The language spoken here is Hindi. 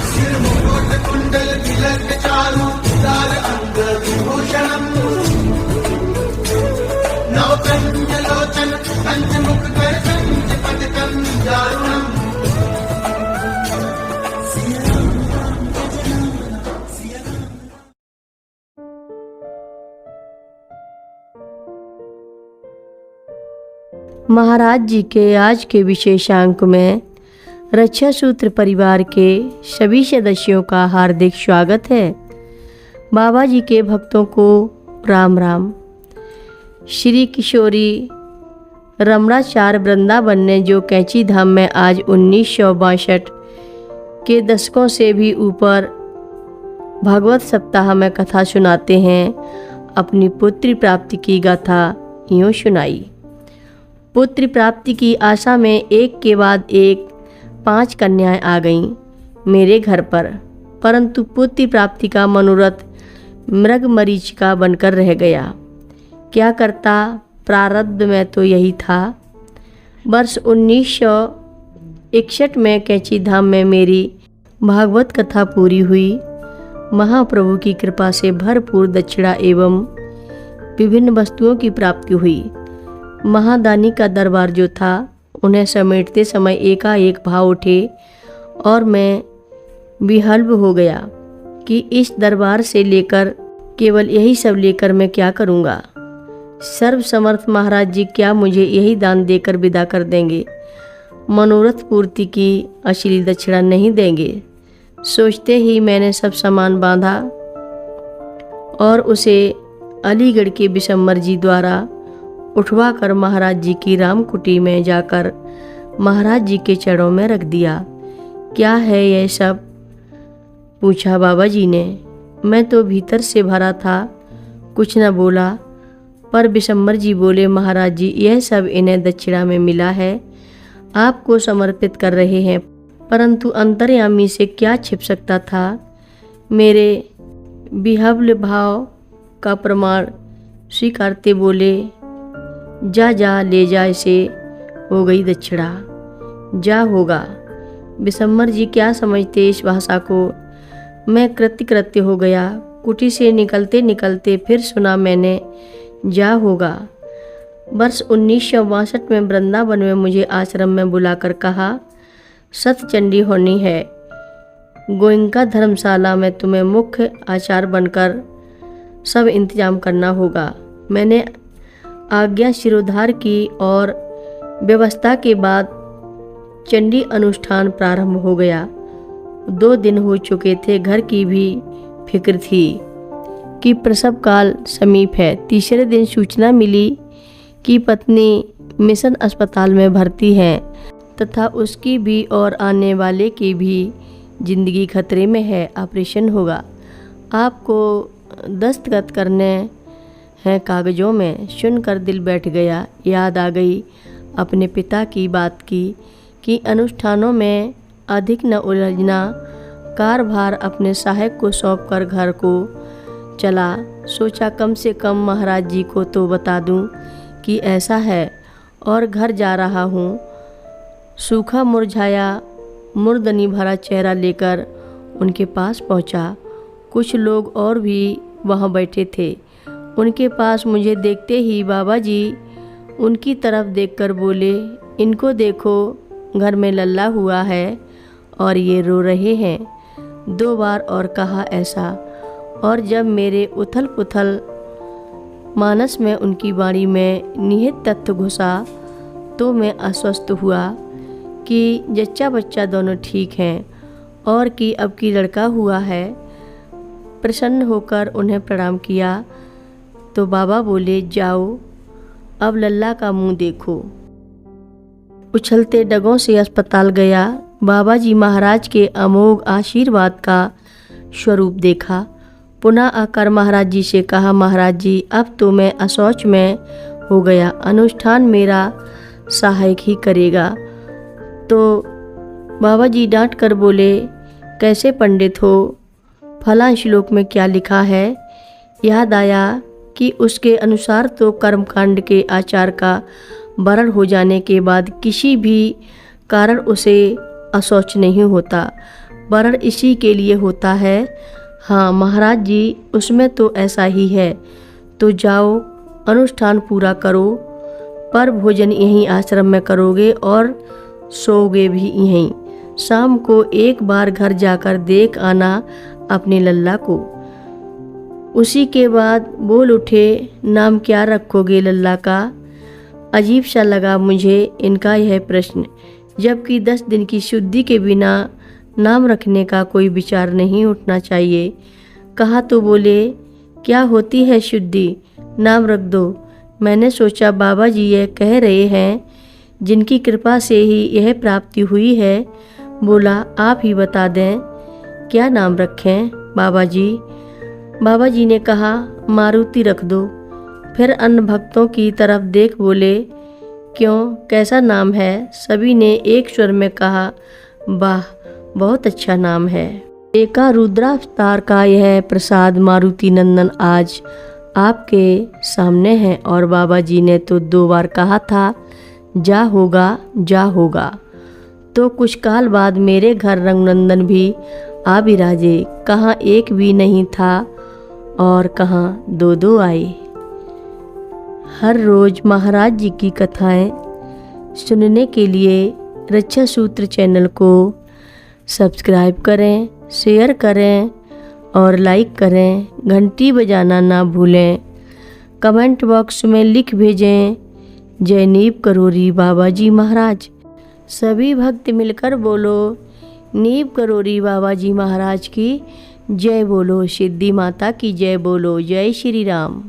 सिर मुकुट कुंडल तिलक चारु उदार अंग विभूषणम् नवकंज लोचन पंचमुख कर संच पदकं दारुणम्। महाराज जी के आज के विशेषांक में रक्षा सूत्र परिवार के सभी सदस्यों का हार्दिक स्वागत है। बाबा जी के भक्तों को राम राम। श्री किशोरी रमणाचार्य वृंदावन ने जो कैंची धाम में आज 1962 के दशकों से भी ऊपर भागवत सप्ताह में कथा सुनाते हैं, अपनी पुत्री प्राप्ति की गाथा यूँ सुनाई। पुत्र प्राप्ति की आशा में एक के बाद एक 5 कन्याएं आ गईं मेरे घर पर, परंतु पुत्र प्राप्ति का मनोरथ मृग मरीचिका बनकर रह गया। क्या करता, प्रारब्ध में तो यही था। वर्ष 1961 में कैंची धाम में मेरी भागवत कथा पूरी हुई। महाप्रभु की कृपा से भरपूर दक्षिणा एवं विभिन्न वस्तुओं की प्राप्ति हुई। महादानी का दरबार जो था, उन्हें समेटते समय एकाएक भाव उठे और मैं विहल्व हो गया कि इस दरबार से लेकर केवल यही सब लेकर मैं क्या करूँगा। सर्वसमर्थ महाराज जी क्या मुझे यही दान देकर विदा कर देंगे, मनोरथ पूर्ति की अश्लील दक्षिणा नहीं देंगे। सोचते ही मैंने सब सामान बांधा और उसे अलीगढ़ के बिशम्बर जी द्वारा उठवा कर महाराज जी की रामकुटी में जाकर महाराज जी के चरणों में रख दिया। क्या है यह सब, पूछा बाबा जी ने। मैं तो भीतर से भरा था, कुछ न बोला, पर बिशम्बर जी बोले, महाराज जी यह सब इन्हें दक्षिणा में मिला है, आपको समर्पित कर रहे हैं। परंतु अंतर्यामी से क्या छिप सकता था। मेरे विहवल भाव का प्रमाण स्वीकारते बोले, जा जा ले जा, इसे हो गई दक्षिणा, जा होगा। बिशम्बर जी क्या समझते इस भाषा को। मैं कृत्य हो गया। कुटी से निकलते निकलते फिर सुना मैंने, जा होगा। वर्ष 1962 में वृंदावन में मुझे आश्रम में बुलाकर कहा, सतचंडी होनी है, गोयंका धर्मशाला में तुम्हें मुख्य आचार्य बनकर सब इंतजाम करना होगा। मैंने आज्ञा शिरोधार की और व्यवस्था के बाद चंडी अनुष्ठान प्रारंभ हो गया। 2 दिन हो चुके थे, घर की भी फिक्र थी कि प्रसव काल समीप है। तीसरे दिन सूचना मिली कि पत्नी मिशन अस्पताल में भर्ती है तथा उसकी भी और आने वाले की भी जिंदगी खतरे में है, ऑपरेशन होगा। आपको दस्तखत करने हैं कागज़ों में। सुनकर दिल बैठ गया। याद आ गई अपने पिता की बात की कि अनुष्ठानों में अधिक न उलझना, कारभार अपने सहायक को सौंपकर घर को चला। सोचा कम से कम महाराज जी को तो बता दूं कि ऐसा है और घर जा रहा हूं। सूखा मुरझाया मुर्दनी भरा चेहरा लेकर उनके पास पहुंचा। कुछ लोग और भी वहां बैठे थे। उनके पास मुझे देखते ही बाबा जी उनकी तरफ देखकर बोले, इनको देखो, घर में लल्ला हुआ है और ये रो रहे हैं। 2 बार और कहा ऐसा। और जब मेरे उथल पुथल मानस में उनकी वाणी में निहित तथ्य घुसा तो मैं आश्वस्त हुआ कि जच्चा बच्चा दोनों ठीक हैं और कि अब की लड़का हुआ है। प्रसन्न होकर उन्हें प्रणाम किया तो बाबा बोले, जाओ अब लल्ला का मुंह देखो। उछलते डगों से अस्पताल गया। बाबा जी महाराज के अमोघ आशीर्वाद का स्वरूप देखा। पुनः आकर महाराज जी से कहा, महाराज जी अब तो मैं अशौच में हो गया, अनुष्ठान मेरा सहायक ही करेगा। तो बाबा जी डांट कर बोले, कैसे पंडित हो, फला श्लोक में क्या लिखा है। याद आया कि उसके अनुसार तो कर्मकांड के आचार का वरण हो जाने के बाद किसी भी कारण उसे अशौच नहीं होता, वरण इसी के लिए होता है। हाँ महाराज जी, उसमें तो ऐसा ही है। तो जाओ, अनुष्ठान पूरा करो, पर भोजन यहीं आश्रम में करोगे और सोओगे भी यहीं। शाम को एक बार घर जाकर देख आना अपने लल्ला को। उसी के बाद बोल उठे, नाम क्या रखोगे लल्ला का? अजीब सा लगा मुझे इनका यह प्रश्न, जबकि 10 दिन की शुद्धि के बिना नाम रखने का कोई विचार नहीं उठना चाहिए। कहा तो बोले, क्या होती है शुद्धि, नाम रख दो। मैंने सोचा बाबा जी यह कह रहे हैं, जिनकी कृपा से ही यह प्राप्ति हुई है। बोला, आप ही बता दें, क्या नाम रखें बाबा जी? बाबा जी ने कहा, मारुति रख दो। फिर अन्य भक्तों की तरफ देख बोले, क्यों, कैसा नाम है? सभी ने एक स्वर में कहा, वाह, बहुत अच्छा नाम है। एका रुद्रावतार का यह प्रसाद मारुति नंदन आज आपके सामने है। और बाबा जी ने तो 2 बार कहा था, जा होगा, जा होगा। तो कुछ काल बाद मेरे घर रघुनंदन भी आ विराजे। कहाँ एक भी नहीं था और कहाँ 2-2 आए। हर रोज महाराज जी की कथाएं सुनने के लिए रक्षा सूत्र चैनल को सब्सक्राइब करें, शेयर करें और लाइक करें। घंटी बजाना ना भूलें। कमेंट बॉक्स में लिख भेजें, जय नीव करोरी बाबा जी महाराज। सभी भक्त मिलकर बोलो, नीव करोरी बाबा जी महाराज की जय बोलो, सिद्धि माता की जय बोलो। जय श्री राम।